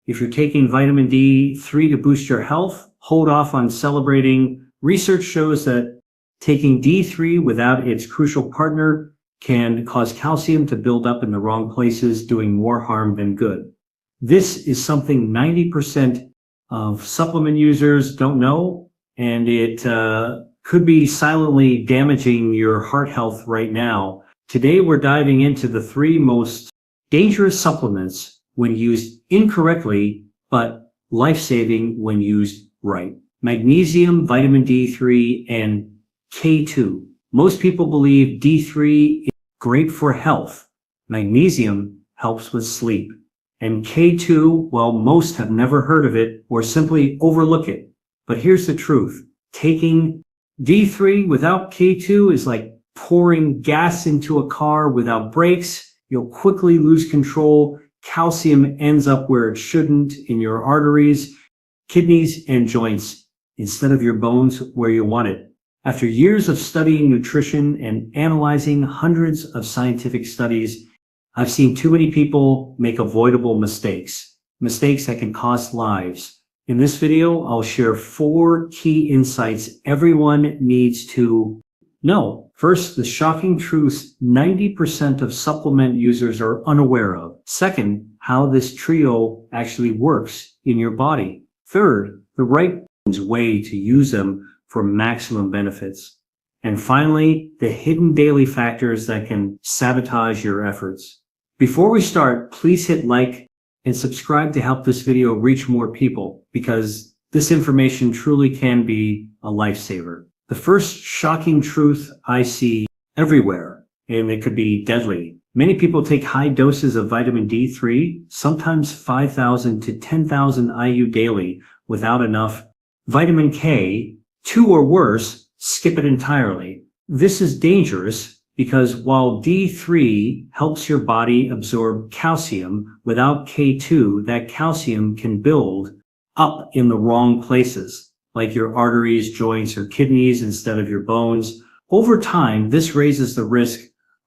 If you're taking vitamin D3 to boost your health, hold off on celebrating. Research shows that taking D3 without its crucial partner can cause calcium to build up in the wrong places, doing more harm than good. This is something 90% of supplement users don't know, and it could be silently damaging your heart health right now. Today, we're diving into the 3 most dangerous supplements when used incorrectly, but life-saving when used right. Magnesium, vitamin D3, and K2. Most people believe D3 is great for health. Magnesium helps with sleep. And K2, well, most have never heard of it or simply overlook it. But here's the truth. Taking D3 without K2 is like pouring gas into a car without brakes. You'll quickly lose control. Calcium ends up where it shouldn't, in your arteries, kidneys, and joints, instead of your bones where you want it. After years of studying nutrition and analyzing hundreds of scientific studies, I've seen too many people make avoidable mistakes that can cost lives. In this video, I'll share 4 key insights everyone needs to know. First, the shocking truth 90% of supplement users are unaware of. Second, how this trio actually works in your body. Third, the right way to use them for maximum benefits. And finally, the hidden daily factors that can sabotage your efforts. Before we start, please hit like and subscribe to help this video reach more people, because this information truly can be a lifesaver. The first shocking truth I see everywhere, and it could be deadly. Many people take high doses of vitamin D3, sometimes 5,000 to 10,000 IU daily, without enough vitamin K, 2 or worse, skip it entirely. This is dangerous because while D3 helps your body absorb calcium, without K2, that calcium can build up in the wrong places, like your arteries, joints, or kidneys instead of your bones. Over time, this raises the risk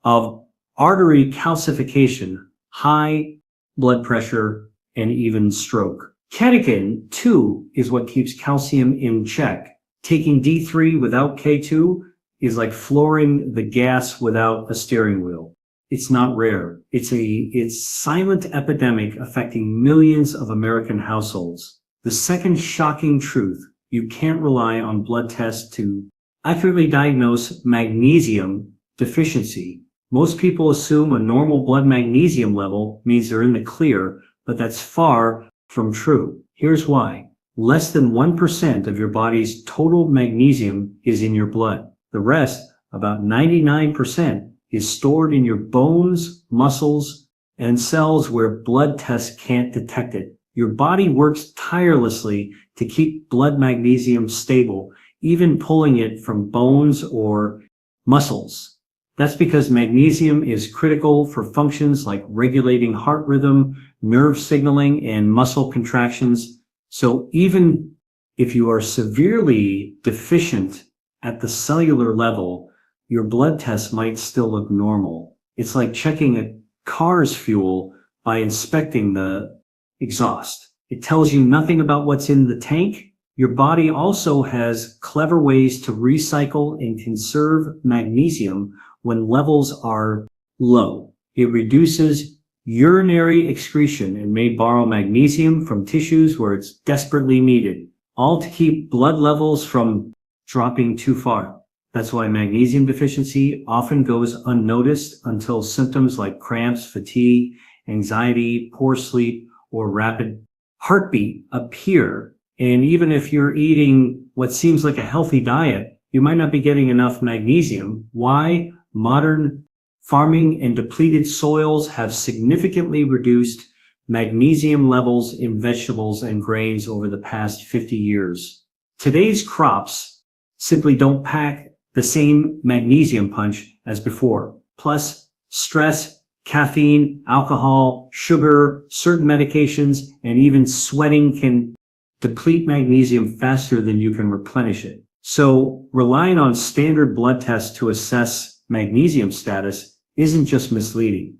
of artery calcification, high blood pressure, and even stroke. Catechin, too, is what keeps calcium in check. Taking D3 without K2 is like flooring the gas without a steering wheel. It's not rare. It's silent epidemic affecting millions of American households. The second shocking truth: you can't rely on blood tests to accurately diagnose magnesium deficiency. Most people assume a normal blood magnesium level means they're in the clear, but that's far from true. Here's why. Less than 1% of your body's total magnesium is in your blood. The rest, about 99%, is stored in your bones, muscles, and cells where blood tests can't detect it. Your body works tirelessly to keep blood magnesium stable, even pulling it from bones or muscles. That's because magnesium is critical for functions like regulating heart rhythm, nerve signaling, and muscle contractions. So even if you are severely deficient at the cellular level, your blood tests might still look normal. It's like checking a car's fuel by inspecting the exhaust. It tells you nothing about what's in the tank. Your body also has clever ways to recycle and conserve magnesium when levels are low. It reduces urinary excretion and may borrow magnesium from tissues where it's desperately needed, all to keep blood levels from dropping too far. That's why magnesium deficiency often goes unnoticed until symptoms like cramps, fatigue, anxiety, poor sleep, or rapid heartbeat appear. And even if you're eating what seems like a healthy diet, you might not be getting enough magnesium. Why? Modern farming and depleted soils have significantly reduced magnesium levels in vegetables and grains over the past 50 years. Today's crops simply don't pack the same magnesium punch as before. Plus, stress, caffeine, alcohol, sugar, certain medications, and even sweating can deplete magnesium faster than you can replenish it. So relying on standard blood tests to assess magnesium status isn't just misleading.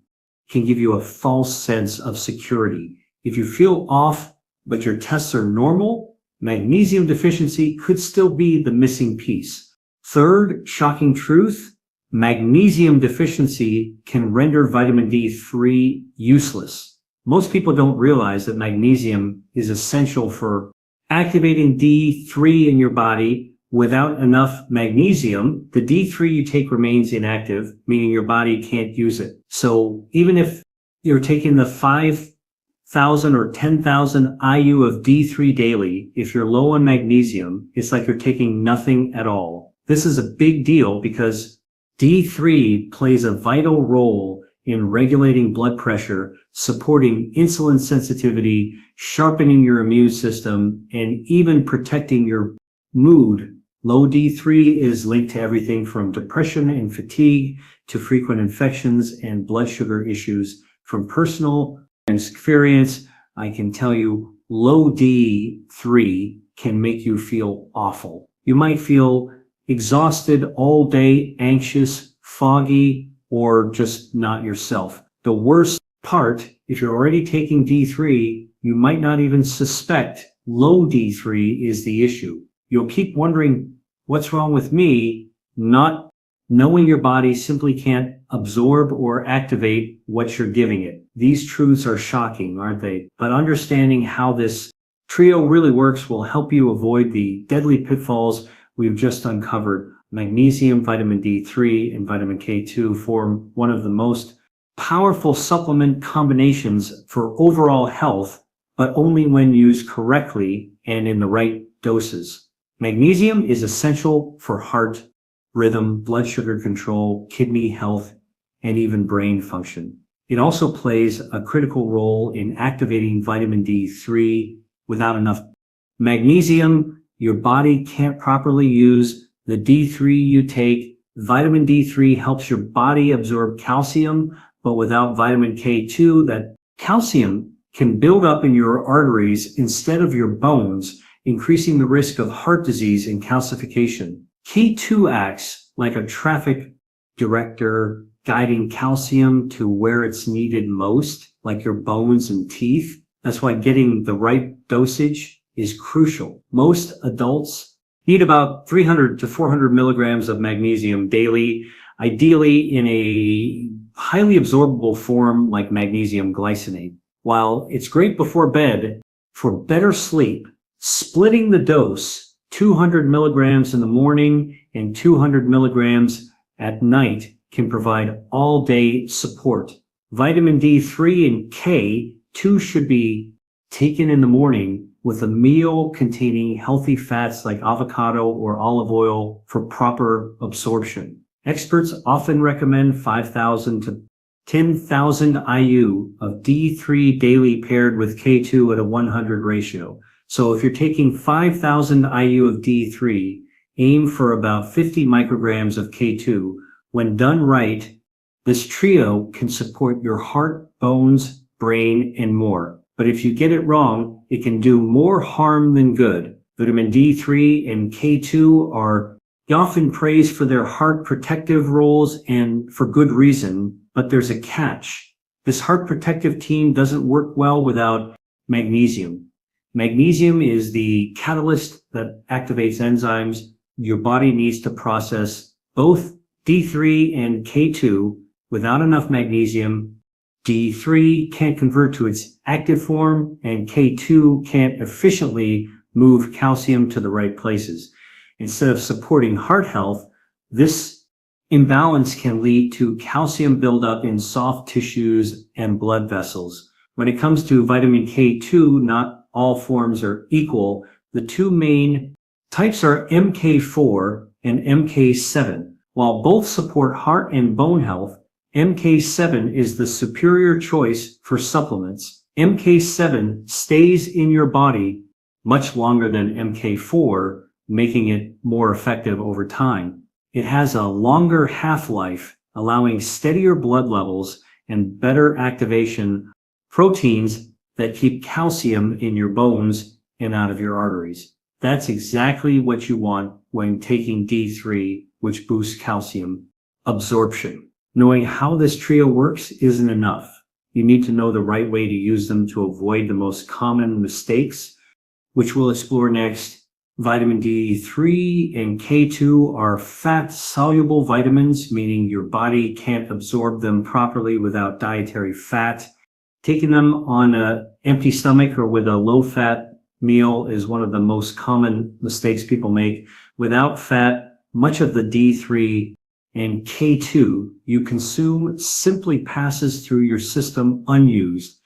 It can give you a false sense of security. If you feel off, but your tests are normal, magnesium deficiency could still be the missing piece. Third, shocking truth, magnesium deficiency can render vitamin D3 useless. Most people don't realize that magnesium is essential for activating D3 in your body. Without enough magnesium, the D3 you take remains inactive, meaning your body can't use it. So even if you're taking the 5,000 or 10,000 IU of D3 daily, if you're low on magnesium, it's like you're taking nothing at all. This is a big deal because D3 plays a vital role in regulating blood pressure, supporting insulin sensitivity, sharpening your immune system, and even protecting your mood. Low D3 is linked to everything from depression and fatigue to frequent infections and blood sugar issues. From personal experience, I can tell you low D3 can make you feel awful. You might feel exhausted all day, anxious, foggy, or just not yourself. The worst part, if you're already taking D3, you might not even suspect low D3 is the issue. You'll keep wondering, what's wrong with me? Not knowing your body simply can't absorb or activate what you're giving it. These truths are shocking, aren't they? But understanding how this trio really works will help you avoid the deadly pitfalls we've just uncovered. Magnesium, vitamin D3, and vitamin K2 form one of the most powerful supplement combinations for overall health, but only when used correctly and in the right doses. Magnesium is essential for heart rhythm, blood sugar control, kidney health, and even brain function. It also plays a critical role in activating vitamin D3. Without enough magnesium, your body can't properly use the D3 you take. Vitamin D3 helps your body absorb calcium, but without vitamin K2, that calcium can build up in your arteries instead of your bones, increasing the risk of heart disease and calcification. K2 acts like a traffic director, guiding calcium to where it's needed most, like your bones and teeth. That's why getting the right dosage is crucial. Most adults need about 300 to 400 milligrams of magnesium daily, ideally in a highly absorbable form like magnesium glycinate. While it's great before bed, for better sleep, splitting the dose, 200 milligrams in the morning and 200 milligrams at night, can provide all-day support. Vitamin D3 and K2 should be taken in the morning with a meal containing healthy fats like avocado or olive oil for proper absorption. Experts often recommend 5,000 to 10,000 IU of D3 daily paired with K2 at a 100 ratio. So if you're taking 5,000 IU of D3, aim for about 50 micrograms of K2. When done right, this trio can support your heart, bones, brain, and more. But if you get it wrong, it can do more harm than good. Vitamin D3 and K2 are often praised for their heart protective roles, and for good reason, but there's a catch. This heart protective team doesn't work well without magnesium. Magnesium is the catalyst that activates enzymes your body needs to process. Both D3 and K2, without enough magnesium, D3 can't convert to its active form, and K2 can't efficiently move calcium to the right places. Instead of supporting heart health, this imbalance can lead to calcium buildup in soft tissues and blood vessels. When it comes to vitamin K2, not all forms are equal. The two main types are MK4 and MK7. While both support heart and bone health, MK7 is the superior choice for supplements. MK7 stays in your body much longer than MK4, making it more effective over time. It has a longer half-life, allowing steadier blood levels and better activation proteins that keep calcium in your bones and out of your arteries. That's exactly what you want when taking D3, which boosts calcium absorption. Knowing how this trio works isn't enough. You need to know the right way to use them to avoid the most common mistakes, which we'll explore next. Vitamin D3 and K2 are fat-soluble vitamins, meaning your body can't absorb them properly without dietary fat. Taking them on an empty stomach or with a low-fat meal is one of the most common mistakes people make. Without fat, much of the D3 and K2 you consume simply passes through your system unused.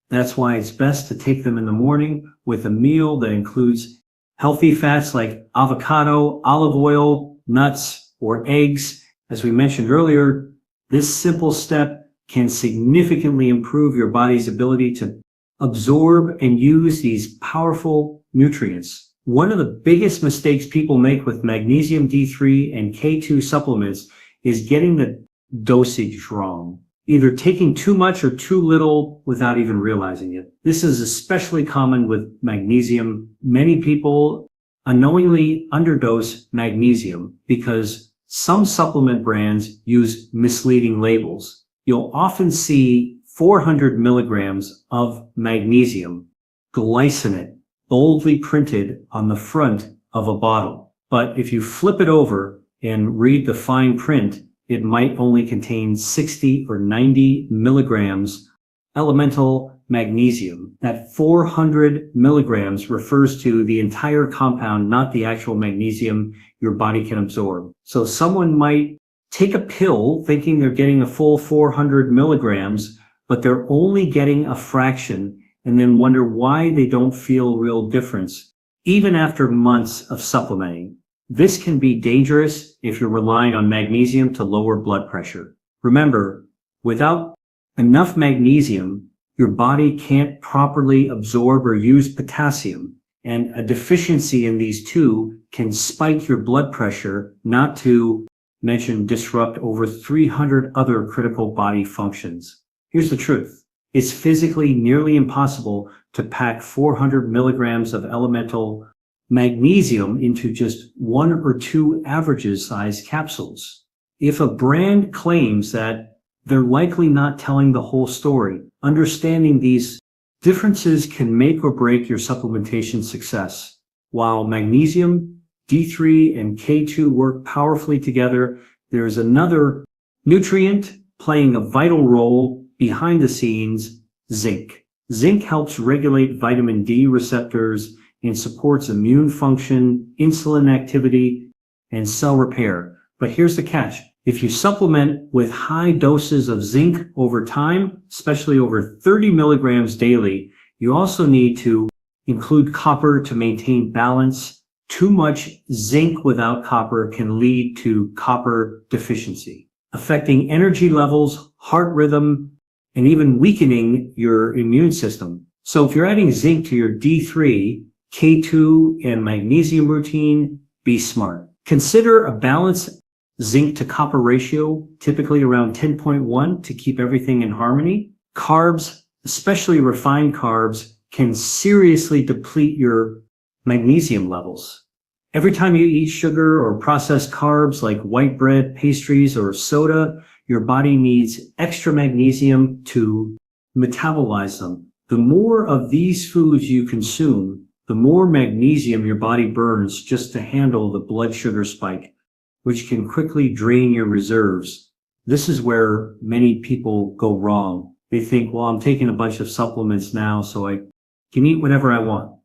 That's why it's best to take them in the morning with a meal that includes healthy fats like avocado, olive oil, nuts, or eggs. As we mentioned earlier, this simple step can significantly improve your body's ability to absorb and use these powerful nutrients. One of the biggest mistakes people make with magnesium D3 and K2 supplements is getting the dosage wrong, either taking too much or too little without even realizing it. This is especially common with magnesium. Many people unknowingly underdose magnesium because some supplement brands use misleading labels. You'll often see 400 milligrams of magnesium glycinate boldly printed on the front of a bottle. But if you flip it over and read the fine print, it might only contain 60 or 90 milligrams elemental magnesium. That 400 milligrams refers to the entire compound, not the actual magnesium your body can absorb. So someone might take a pill thinking they're getting a full 400 milligrams, but they're only getting a fraction, and then wonder why they don't feel real difference, even after months of supplementing. This can be dangerous if you're relying on magnesium to lower blood pressure. Remember, without enough magnesium, your body can't properly absorb or use potassium, and a deficiency in these two can spike your blood pressure, not to mention disrupt over 300 other critical body functions. Here's the truth. It's physically nearly impossible to pack 400 milligrams of elemental magnesium into just 1 or 2 average-sized capsules. If a brand claims that, they're likely not telling the whole story. Understanding these differences can make or break your supplementation success. While magnesium, D3, and K2 work powerfully together, there is another nutrient playing a vital role behind the scenes: zinc. Zinc helps regulate vitamin D receptors and supports immune function, insulin activity, and cell repair. But here's the catch. If you supplement with high doses of zinc over time, especially over 30 milligrams daily, you also need to include copper to maintain balance. Too much zinc without copper can lead to copper deficiency, affecting energy levels, heart rhythm, and even weakening your immune system. So if you're adding zinc to your D3, K2, and magnesium routine, be smart. Consider a balanced zinc to copper ratio, typically around 10.1, to keep everything in harmony. Carbs, especially refined carbs, can seriously deplete your magnesium levels. Every time you eat sugar or processed carbs like white bread, pastries, or soda, your body needs extra magnesium to metabolize them. The more of these foods you consume, the more magnesium your body burns just to handle the blood sugar spike, which can quickly drain your reserves. This is where many people go wrong. They think, well, I'm taking a bunch of supplements now, so I can eat whatever I want.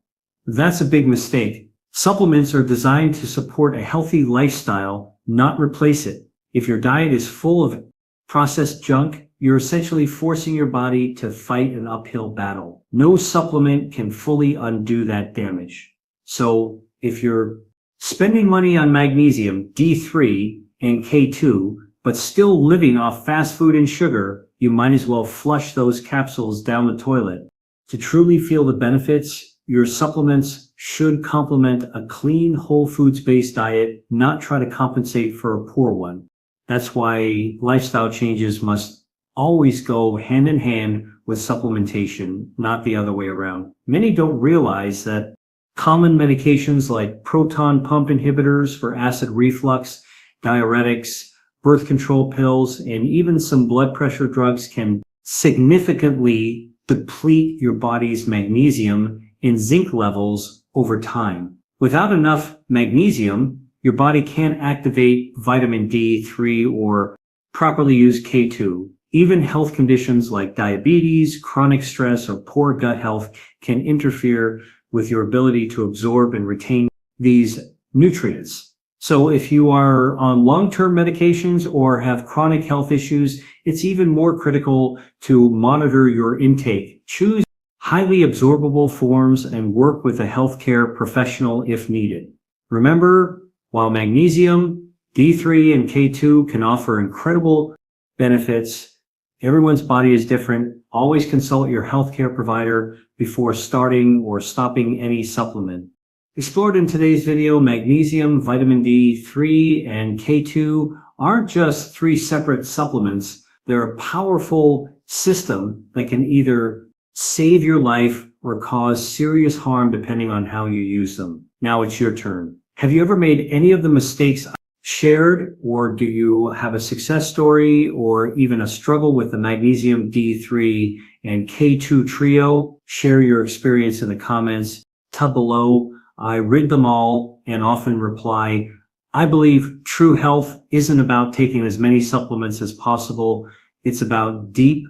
That's a big mistake. Supplements are designed to support a healthy lifestyle, not replace it. If your diet is full of processed junk, you're essentially forcing your body to fight an uphill battle. No supplement can fully undo that damage. So if you're spending money on magnesium, D3, and K2, but still living off fast food and sugar, you might as well flush those capsules down the toilet. To truly feel the benefits, your supplements should complement a clean, whole foods-based diet, not try to compensate for a poor one. That's why lifestyle changes must always go hand in hand with supplementation, not the other way around. Many don't realize that common medications like proton pump inhibitors for acid reflux, diuretics, birth control pills, and even some blood pressure drugs can significantly deplete your body's magnesium and zinc levels over time. Without enough magnesium, your body can't activate vitamin D3 or properly use K2. Even health conditions like diabetes, chronic stress, or poor gut health can interfere with your ability to absorb and retain these nutrients. So if you are on long-term medications or have chronic health issues, it's even more critical to monitor your intake. Choose highly absorbable forms and work with a healthcare professional if needed. Remember, while magnesium, D3, and K2 can offer incredible benefits, everyone's body is different. Always consult your healthcare provider before starting or stopping any supplement. Explored in today's video, magnesium, vitamin D3, and K2 aren't just three separate supplements. They're a powerful system that can either save your life or cause serious harm depending on how you use them. Now it's your turn. Have you ever made any of the mistakes I shared, or do you have a success story or even a struggle with the magnesium, D3, and K2 trio? Share your experience in the comments tab below. I read them all and often reply. I believe true health isn't about taking as many supplements as possible. It's about deep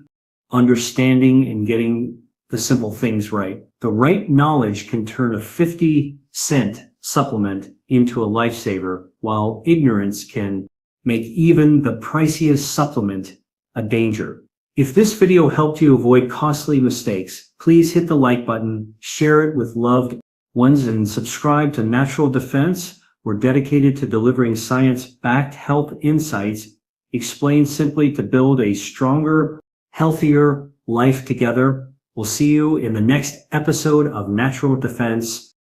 understanding and getting the simple things right. The right knowledge can turn a 50-cent supplement into a lifesaver, while ignorance can make even the priciest supplement a danger. If this video helped you avoid costly mistakes, please hit the like button, share it with loved ones, and subscribe to Natural Defense. We're dedicated to delivering science-backed health insights explained simply to build a stronger, healthier life together. We'll see you in the next episode of Natural Defense.